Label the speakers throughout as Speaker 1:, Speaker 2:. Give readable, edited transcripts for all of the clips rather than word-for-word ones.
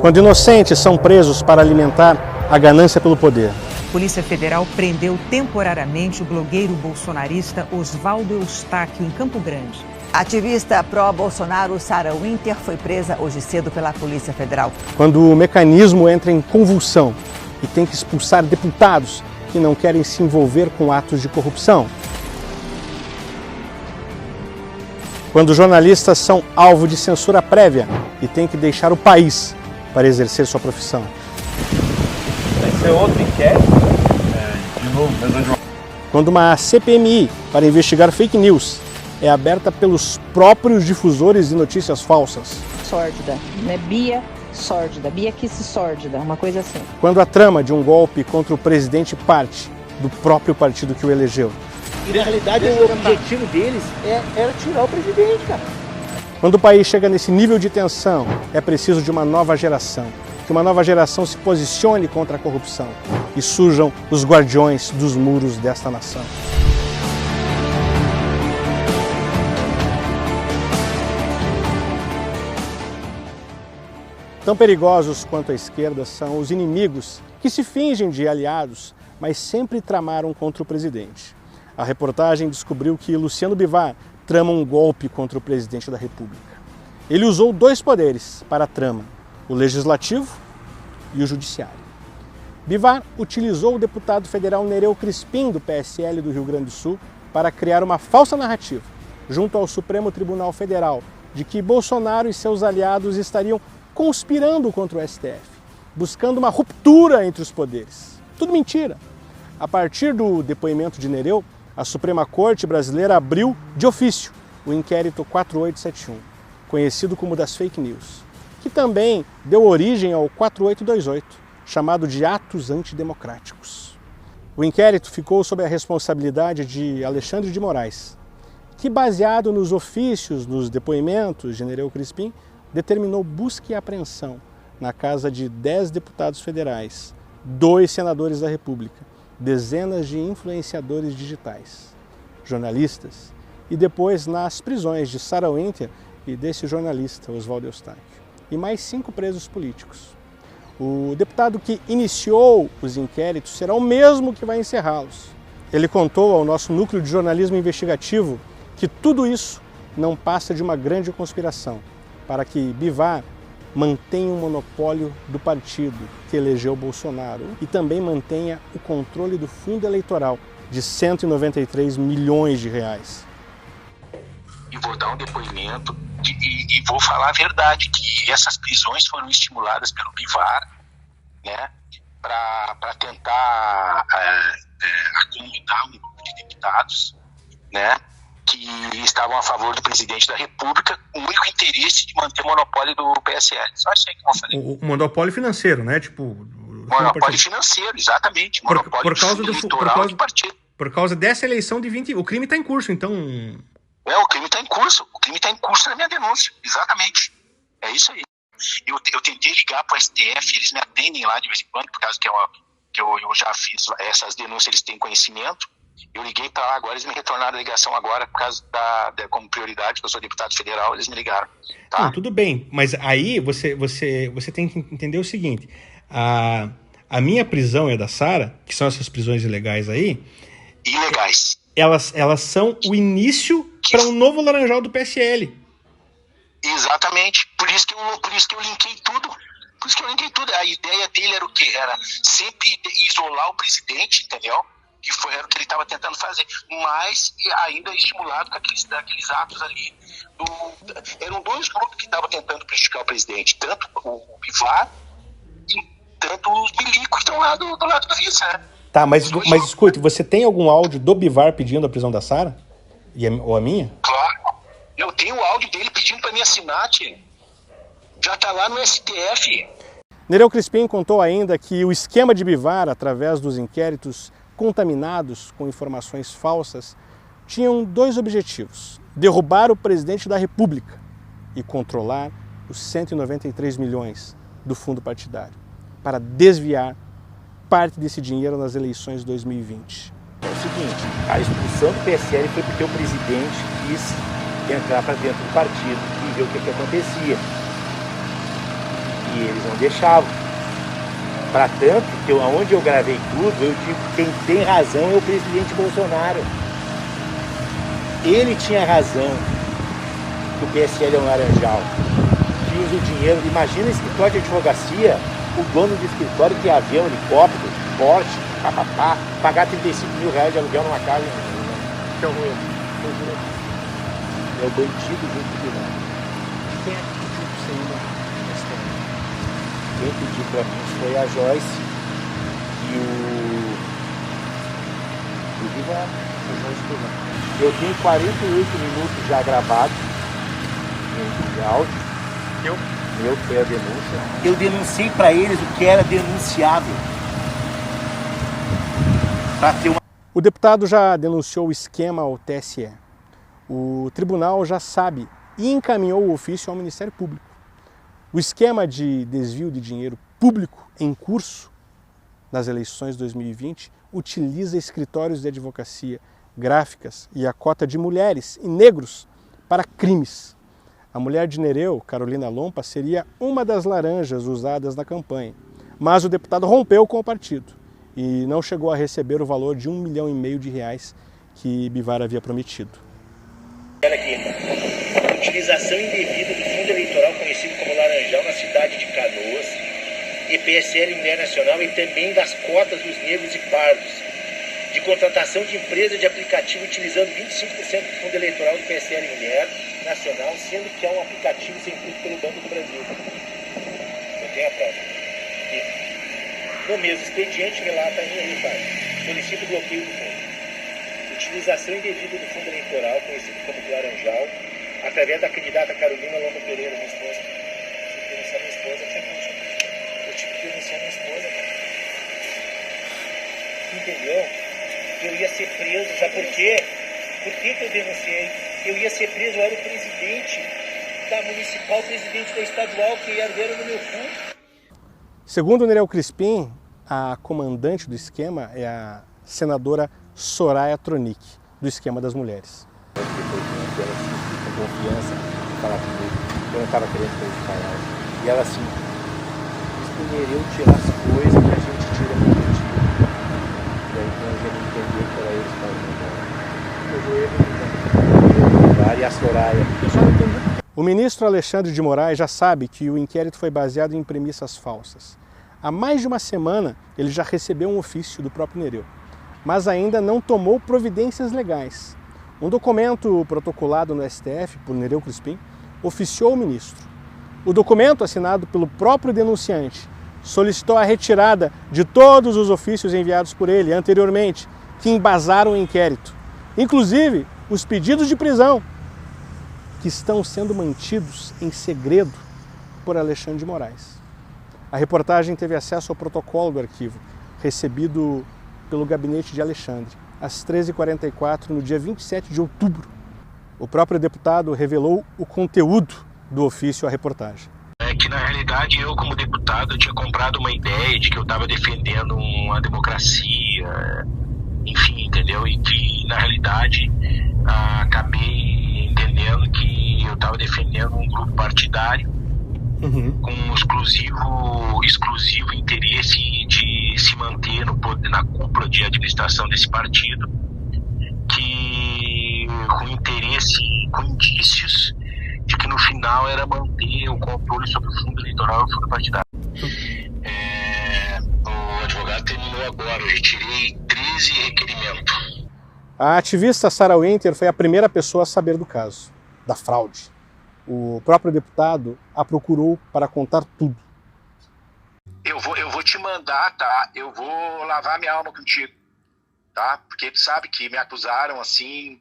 Speaker 1: Quando inocentes são presos para alimentar a ganância pelo poder.
Speaker 2: Polícia Federal prendeu temporariamente o blogueiro bolsonarista Oswaldo Eustáquio em Campo Grande.
Speaker 3: A ativista pró-Bolsonaro Sarah Winter foi presa hoje cedo pela Polícia Federal.
Speaker 1: Quando o mecanismo entra em convulsão e tem que expulsar deputados que não querem se envolver com atos de corrupção. Quando jornalistas são alvo de censura prévia e têm que deixar o país para exercer sua profissão.
Speaker 4: Vai ser outro inquérito? De novo, mesmo.
Speaker 1: Quando uma CPMI para investigar fake news é aberta pelos próprios difusores de notícias falsas.
Speaker 5: Sórdida, né? Bia Sórdida, Bia Kiss Sórdida, uma coisa assim.
Speaker 1: Quando a trama de um golpe contra o presidente parte do próprio partido que o elegeu.
Speaker 6: E na realidade o objetivo deles era tirar o presidente, cara.
Speaker 1: Quando o país chega nesse nível de tensão, é preciso de uma nova geração. Que uma nova geração se posicione contra a corrupção e surjam os guardiões dos muros desta nação. Tão perigosos quanto a esquerda são os inimigos que se fingem de aliados, mas sempre tramaram contra o presidente. A reportagem descobriu que Luciano Bivar trama um golpe contra o presidente da República. Ele usou dois poderes para a trama, o legislativo e o judiciário. Bivar utilizou o deputado federal Nereu Crispim, do PSL do Rio Grande do Sul, para criar uma falsa narrativa, junto ao Supremo Tribunal Federal, de que Bolsonaro e seus aliados estariam conspirando contra o STF, buscando uma ruptura entre os poderes. Tudo mentira. A partir do depoimento de Nereu, a Suprema Corte brasileira abriu de ofício o inquérito 4871, conhecido como das fake news, que também deu origem ao 4828, chamado de atos antidemocráticos. O inquérito ficou sob a responsabilidade de Alexandre de Moraes, que, baseado nos ofícios, nos depoimentos de Nereu Crispim, determinou busca e apreensão na casa de 10 deputados federais, 2 senadores da República, dezenas de influenciadores digitais, jornalistas e depois nas prisões de Sarah Winter e desse jornalista, Oswaldo Eustáquio, e mais 5 presos políticos. O deputado que iniciou os inquéritos será o mesmo que vai encerrá-los. Ele contou ao nosso núcleo de jornalismo investigativo que tudo isso não passa de uma grande conspiração para que Bivar mantenha o monopólio do partido que elegeu Bolsonaro e também mantenha o controle do fundo eleitoral de 193 milhões de reais.
Speaker 7: E vou dar um depoimento e vou falar a verdade, que essas prisões foram estimuladas pelo Bivar, né, para tentar acomodar um grupo de deputados, né, que estavam a favor do presidente da República, com o único interesse de manter o monopólio do PSL. Só isso aí que eu vou falar.
Speaker 1: O monopólio financeiro, né?
Speaker 7: Monopólio financeiro, exatamente. Monopólio
Speaker 1: por causa
Speaker 7: do partido.
Speaker 1: Por causa dessa eleição de 20... O crime está em curso, então...
Speaker 7: O crime está em curso. O crime está em curso na minha denúncia. Exatamente. É isso aí. Eu tentei ligar para o STF, eles me atendem lá de vez em quando, por causa que eu já fiz essas denúncias, eles têm conhecimento. Eu liguei para lá agora, eles me retornaram a ligação agora, por causa como prioridade, que eu sou deputado federal, eles me ligaram. Tá?
Speaker 1: Não, tudo bem, mas aí você tem que entender o seguinte, a minha prisão e a da Sarah, que são essas prisões ilegais aí...
Speaker 7: Ilegais.
Speaker 1: Elas são o início para um novo laranjal do PSL.
Speaker 7: Exatamente, por isso que eu linkei tudo. A ideia dele era o quê? Era sempre isolar o presidente, entendeu? Era o que ele estava tentando fazer, mas ainda estimulado com aqueles atos ali. Eram 2 grupos que estavam tentando prejudicar o presidente, tanto o Bivar e tanto os milicos que estão lá do lado do vice, né?
Speaker 1: Tá, mas escute, você tem algum áudio do Bivar pedindo a prisão da Sarah? Ou a minha?
Speaker 7: Claro, eu tenho o áudio dele pedindo para me assinar, tio. Já tá lá no STF.
Speaker 1: Nereu Crispim contou ainda que o esquema de Bivar, através dos inquéritos contaminados com informações falsas, tinham 2 objetivos: derrubar o presidente da República e controlar os 193 milhões do fundo partidário, para desviar parte desse dinheiro nas eleições de 2020.
Speaker 6: É o seguinte, a expulsão do PSL foi porque o presidente quis entrar para dentro do partido e ver o que acontecia. E eles não deixavam. Para tanto que onde eu gravei tudo, eu digo que quem tem razão é o presidente Bolsonaro. Ele tinha razão que o PSL é um laranjal, que usa o dinheiro. Imagina escritório de advocacia, o dono do escritório tem avião, helicóptero, Porsche, papapá, pagar 35 mil reais de aluguel numa casa. Que é ruim. É o bandido junto com o vilão. Quem é que pediu pra você ir na STF? Quem pediu pra mim foi a Joyce e o Vivar, o Joyce Vivar. Eu tenho 48 minutos já gravados de áudio. Eu que é a denúncia. Eu denunciei pra eles o que era denunciável. Pra ter uma...
Speaker 1: O deputado já denunciou o esquema ao TSE. O tribunal já sabe e encaminhou o ofício ao Ministério Público. O esquema de desvio de dinheiro público em curso nas eleições de 2020 utiliza escritórios de advocacia, gráficas e a cota de mulheres e negros para crimes. A mulher de Nereu, Carolina Lompa, seria uma das laranjas usadas na campanha, mas o deputado rompeu com o partido e não chegou a receber o valor de R$1,5 milhão que Bivar havia prometido.
Speaker 8: Olha aqui, utilização indevida do fundo eleitoral conhecido como Laranjal na cidade de Canoas, e PSL Mulher Nacional e também das cotas dos negros e pardos, de contratação de empresa de aplicativo utilizando 25% do fundo eleitoral do PSL Mulher Nacional, sendo que é um aplicativo sem custo pelo Banco do Brasil. Eu tenho a prova. No mesmo expediente relata aí, pai, solicita o bloqueio do fundo. Utilização indevida do fundo eleitoral, conhecido como Laranjal, através da candidata Carolina Lomba Pereira, minha esposa. Eu tive que denunciar minha esposa, cara. Entendeu? Eu ia ser preso, sabe por quê? Por que eu denunciei? Eu ia ser preso, eu era o presidente da municipal, presidente da estadual, que arderam no meu cu.
Speaker 1: Segundo Nereu Crispim, a comandante do esquema é a senadora Soraya Tronic, do esquema das mulheres.
Speaker 6: Com confiança, falar comigo, eu não estava querendo prejudicar ela. E ela assim, Nereu tirar as coisas que a gente tira com o dia. E aí quando a gente entendeu que era eles fazendo, e a Soraya.
Speaker 1: O ministro Alexandre de Moraes já sabe que o inquérito foi baseado em premissas falsas. Há mais de uma semana ele já recebeu um ofício do próprio Nereu, mas ainda não tomou providências legais. Um documento protocolado no STF por Nereu Crispim oficiou o ministro. O documento, assinado pelo próprio denunciante, solicitou a retirada de todos os ofícios enviados por ele anteriormente, que embasaram o inquérito, inclusive os pedidos de prisão, que estão sendo mantidos em segredo por Alexandre de Moraes. A reportagem teve acesso ao protocolo do arquivo, recebido pelo gabinete de Alexandre, às 13h44, no dia 27 de outubro. O próprio deputado revelou o conteúdo do ofício à reportagem.
Speaker 7: É que, na realidade, eu, como deputado, eu tinha comprado uma ideia de que eu estava defendendo uma democracia, enfim, entendeu? E que, na realidade, acabei entendendo que eu estava defendendo um grupo partidário com um exclusivo interesse de se manter na cúpula de administração desse partido, que com interesse, com indícios de que no final era manter o controle sobre o fundo eleitoral e o fundo partidário. O advogado terminou agora, eu retirei 13 requerimentos.
Speaker 1: A ativista Sarah Winter foi a primeira pessoa a saber do caso, da fraude. O próprio deputado a procurou para contar tudo.
Speaker 7: Eu vou te mandar, tá? Eu vou lavar minha alma contigo, tá? Porque tu sabe que me acusaram, assim,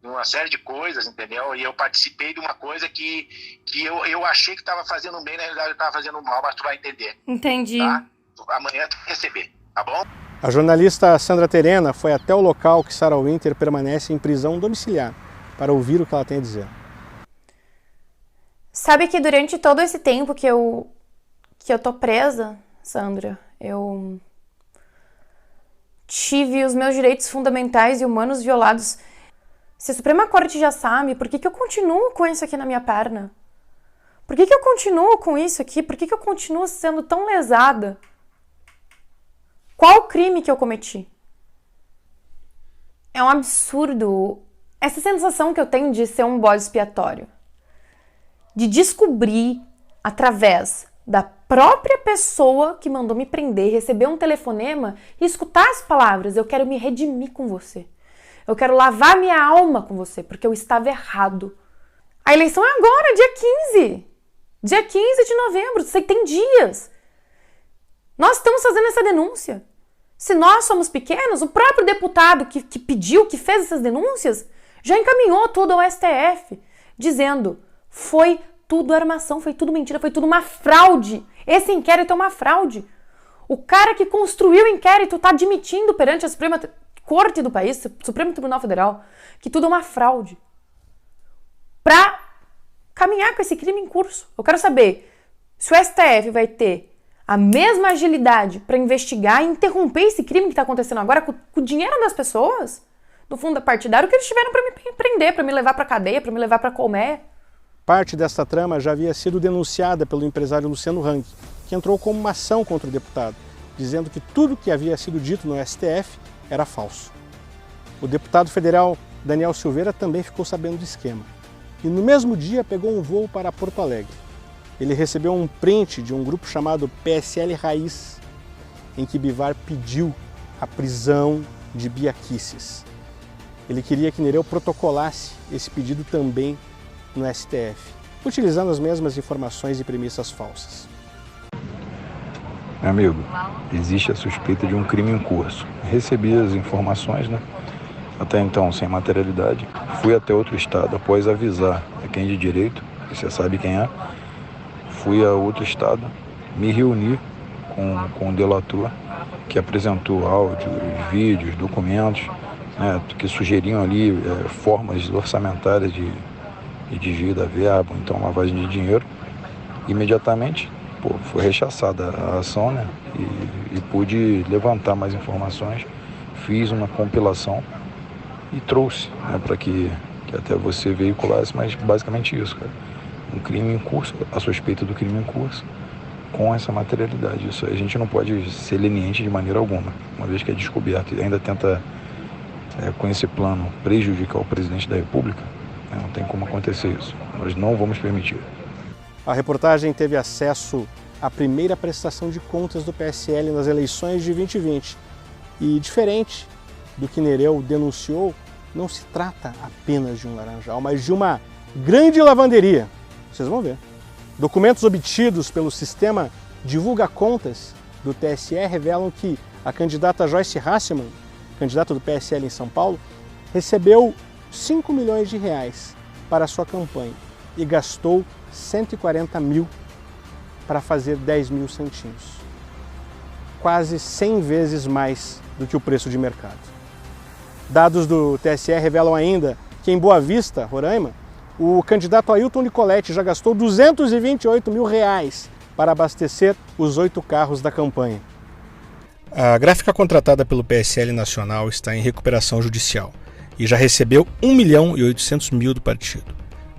Speaker 7: uma série de coisas, entendeu? E eu participei de uma coisa que eu achei que estava fazendo bem, na realidade eu estava fazendo mal, mas tu vai entender.
Speaker 9: Entendi.
Speaker 7: Tá? Amanhã tu vai receber, tá bom?
Speaker 1: A jornalista Sandra Terena foi até o local que Sarah Winter permanece em prisão domiciliar para ouvir o que ela tem a dizer.
Speaker 9: Sabe que durante todo esse tempo que eu tô presa, Sandra, eu tive os meus direitos fundamentais e humanos violados. Se a Suprema Corte já sabe, por que eu continuo com isso aqui na minha perna? Por que eu continuo com isso aqui? Por que eu continuo sendo tão lesada? Qual o crime que eu cometi? É um absurdo essa sensação que eu tenho de ser um bode expiatório. De descobrir, através da própria pessoa que mandou me prender, receber um telefonema e escutar as palavras: eu quero me redimir com você. Eu quero lavar minha alma com você, porque eu estava errado. A eleição é agora, dia 15. Dia 15 de novembro, você tem dias. Nós estamos fazendo essa denúncia. Se nós somos pequenos, o próprio deputado que pediu, que fez essas denúncias, já encaminhou tudo ao STF, dizendo: foi tudo armação, foi tudo mentira, foi tudo uma fraude. Esse inquérito é uma fraude. O cara que construiu o inquérito está admitindo perante a Suprema Corte do país, Supremo Tribunal Federal, que tudo é uma fraude. Para caminhar com esse crime em curso. Eu quero saber se o STF vai ter a mesma agilidade para investigar e interromper esse crime que está acontecendo agora com o dinheiro das pessoas, do fundo partidário, que eles tiveram para me prender, para me levar para cadeia, para me levar para colmeia.
Speaker 1: Parte desta trama já havia sido denunciada pelo empresário Luciano Hang, que entrou com uma ação contra o deputado, dizendo que tudo que havia sido dito no STF era falso. O deputado federal Daniel Silveira também ficou sabendo do esquema e no mesmo dia pegou um voo para Porto Alegre. Ele recebeu um print de um grupo chamado PSL Raiz, em que Bivar pediu a prisão de Bia Kicis. Ele queria que Nereu protocolasse esse pedido também no STF, utilizando as mesmas informações e premissas falsas.
Speaker 10: Meu amigo, existe a suspeita de um crime em curso. Recebi as informações, até então sem materialidade. Fui até outro estado após avisar a quem de direito, que você sabe quem é. Fui a outro estado, me reuni com o delator, que apresentou áudio, vídeos, documentos, que sugeriam ali formas orçamentárias de desvio da verba, então lavagem de dinheiro. Imediatamente foi rechaçada a ação, e pude levantar mais informações, fiz uma compilação e trouxe para que até você veiculasse, mas basicamente isso, cara. Um crime em curso, a suspeita do crime em curso, com essa materialidade. Isso a gente não pode ser leniente de maneira alguma, uma vez que é descoberto e ainda tenta, com esse plano, prejudicar o presidente da República. Não tem como acontecer isso. Nós não vamos permitir.
Speaker 1: A reportagem teve acesso à primeira prestação de contas do PSL nas eleições de 2020. E, diferente do que Nereu denunciou, não se trata apenas de um laranjal, mas de uma grande lavanderia. Vocês vão ver. Documentos obtidos pelo sistema Divulga Contas do TSE revelam que a candidata Joyce Hasselmann, candidata do PSL em São Paulo, recebeu 5 milhões de reais para a sua campanha e gastou 140 mil para fazer 10 mil centinhos. Quase 100 vezes mais do que o preço de mercado. Dados do TSE revelam ainda que em Boa Vista, Roraima, o candidato Ailton Nicoletti já gastou 228 mil reais para abastecer os 8 carros da campanha. A gráfica contratada pelo PSL Nacional está em recuperação judicial e já recebeu 1.800.000 do partido.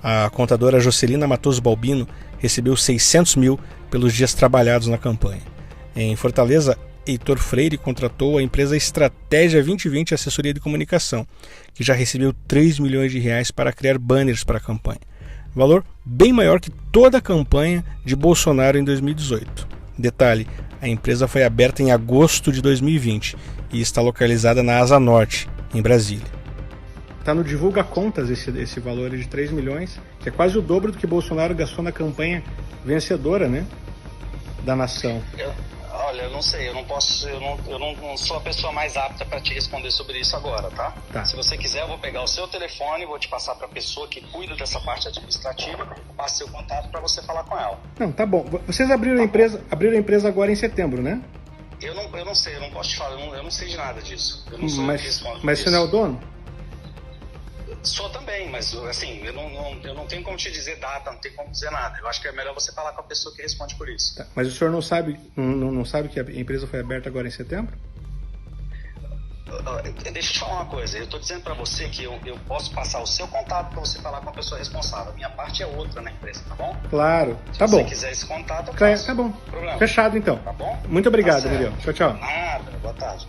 Speaker 1: A contadora Jocelina Matoso Balbino recebeu 600 mil pelos dias trabalhados na campanha. Em Fortaleza, Heitor Freire contratou a empresa Estratégia 2020 Assessoria de Comunicação, que já recebeu 3 milhões de reais para criar banners para a campanha. Valor bem maior que toda a campanha de Bolsonaro em 2018. Detalhe, a empresa foi aberta em agosto de 2020 e está localizada na Asa Norte, em Brasília. Está no Divulga Contas esse valor de 3 milhões, que é quase o dobro do que Bolsonaro gastou na campanha vencedora, da nação.
Speaker 11: Olha, eu não sei, eu não sou a pessoa mais apta para te responder sobre isso agora, tá? Se você quiser, eu vou pegar o seu telefone, vou te passar para a pessoa que cuida dessa parte administrativa, passo seu contato para você falar com ela.
Speaker 1: Não, tá bom. Vocês abriram a empresa agora em setembro, né?
Speaker 11: Eu não sei, eu não posso te falar, eu não sei de nada disso. Eu não sou
Speaker 1: mas você não é o dono?
Speaker 11: Sou também, mas assim, eu não tenho como te dizer data, não tenho como dizer nada. Eu acho que é melhor você falar com a pessoa que responde por isso.
Speaker 1: Tá, mas o senhor não sabe que a empresa foi aberta agora em setembro?
Speaker 11: deixa eu te falar uma coisa. Eu estou dizendo para você que eu posso passar o seu contato para você falar com a pessoa responsável. Minha parte é outra na empresa, tá bom?
Speaker 1: Claro, tá bom.
Speaker 11: Se você quiser esse contato, eu faço.
Speaker 1: Tá bom.
Speaker 11: Problema.
Speaker 1: Fechado então.
Speaker 11: Tá bom?
Speaker 1: Muito obrigado,
Speaker 11: Tá
Speaker 1: Emilio. Tchau, tchau.
Speaker 11: Nada, boa tarde.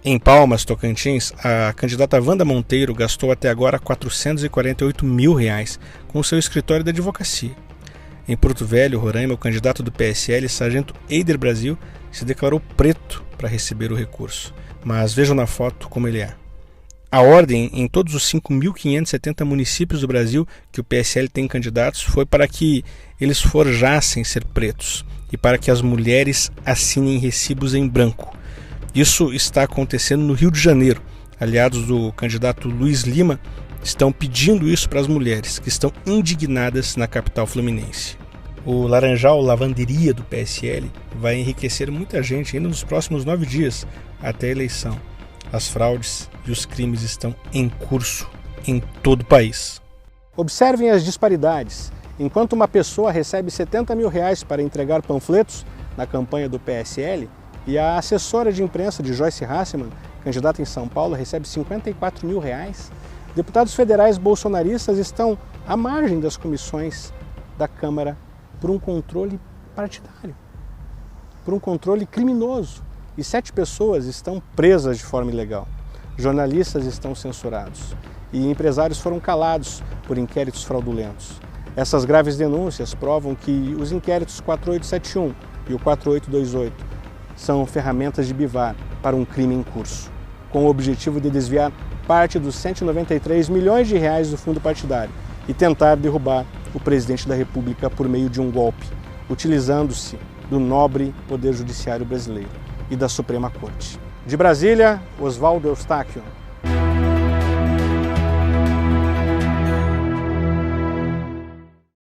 Speaker 1: Em Palmas, Tocantins, a candidata Wanda Monteiro gastou até agora R$448 mil com seu escritório de advocacia. Em Porto Velho, Roraima, o candidato do PSL, Sargento Eider Brasil, se declarou preto para receber o recurso. Mas vejam na foto como ele é. A ordem em todos os 5.570 municípios do Brasil que o PSL tem candidatos foi para que eles forjassem ser pretos e para que as mulheres assinem recibos em branco. Isso está acontecendo no Rio de Janeiro. Aliados do candidato Luiz Lima estão pedindo isso para as mulheres, que estão indignadas na capital fluminense. O Laranjal Lavanderia do PSL vai enriquecer muita gente ainda nos próximos 9 dias até a eleição. As fraudes e os crimes estão em curso em todo o país. Observem as disparidades. Enquanto uma pessoa recebe R$70 mil para entregar panfletos na campanha do PSL, e a assessora de imprensa de Joyce Hasselmann, candidata em São Paulo, recebe R$54 mil, deputados federais bolsonaristas estão à margem das comissões da Câmara por um controle partidário, por um controle criminoso. E 7 pessoas estão presas de forma ilegal. Jornalistas estão censurados e empresários foram calados por inquéritos fraudulentos. Essas graves denúncias provam que os inquéritos 4871 e o 4828 são ferramentas de Bivar para um crime em curso, com o objetivo de desviar parte dos R$193 milhões do fundo partidário e tentar derrubar o presidente da República por meio de um golpe, utilizando-se do nobre Poder Judiciário brasileiro e da Suprema Corte. De Brasília, Oswaldo Eustáquio.